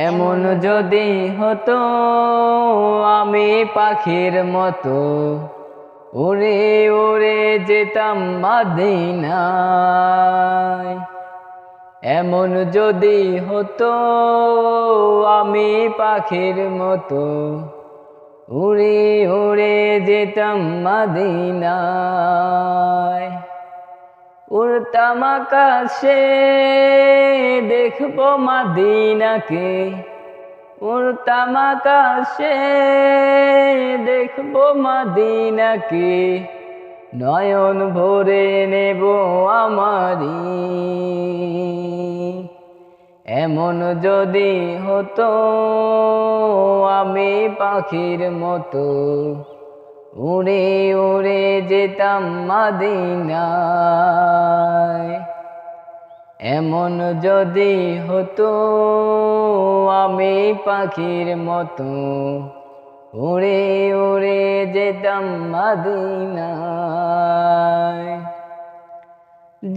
এমন যদি হতো আমি পাখির মতো উড়ে উড়ে যেতাম মদিনায়। এমন যদি হতো আমি পাখির মতো উড়ে উড়ে যেতাম মদিনায়। উড়তাম আকাশে দেখবো মদিনাকে, উড়তাম আকাশে দেখবো মদিনাকে, নয়ন ভরে নেব আমারি। এমন যদি হতো আমি পাখির মতো উড়ে উড়ে যেতাম মদিনায়। এমন যদি হতো আমি পাখির মতো উড়ে উড়ে যেতাম মদিনায়।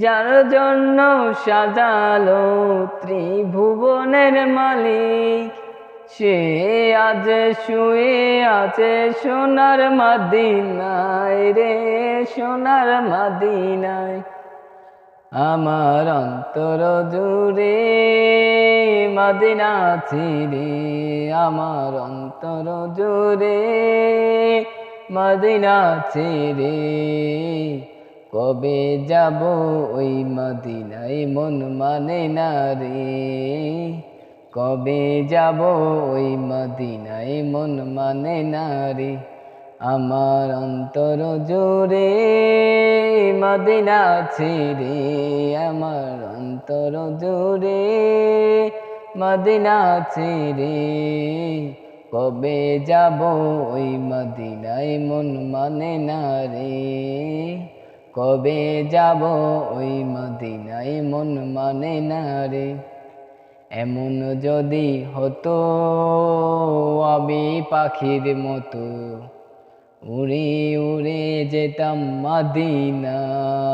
যার জন্য সাজালো ত্রিভুবনের মালিক, সে আজ শুয়ে আছে সোনার মদিনায় রে, সোনার মদিনায়। আমার অন্তর জুড়ে মদিনা ছিরে, আমার অন্তর জুড়ে মদিনা ছিরে। কবে যাব ওই মদিনায় মন মানে না রে, কবে যাব ওই মদিনায় মন মানে না রে। আমার অন্তর জুড়ে মদিনা ছিরে, আমার অন্তর জুড়ে মদিনা ছিরে। কবে যাব ওই মদিনায় মন মানে না রে, কবে যাব ওই মদিনায় মন মানে না রে। এমন যদি হতো আমি পাখির মতো উড়ে উড়ে যেতাম মদিনায়।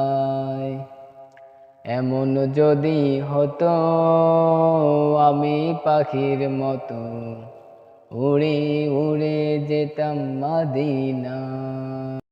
এমন যদি হতো আমি পাখির মতো উড়ে উড়ে যেতাম মদিনায়।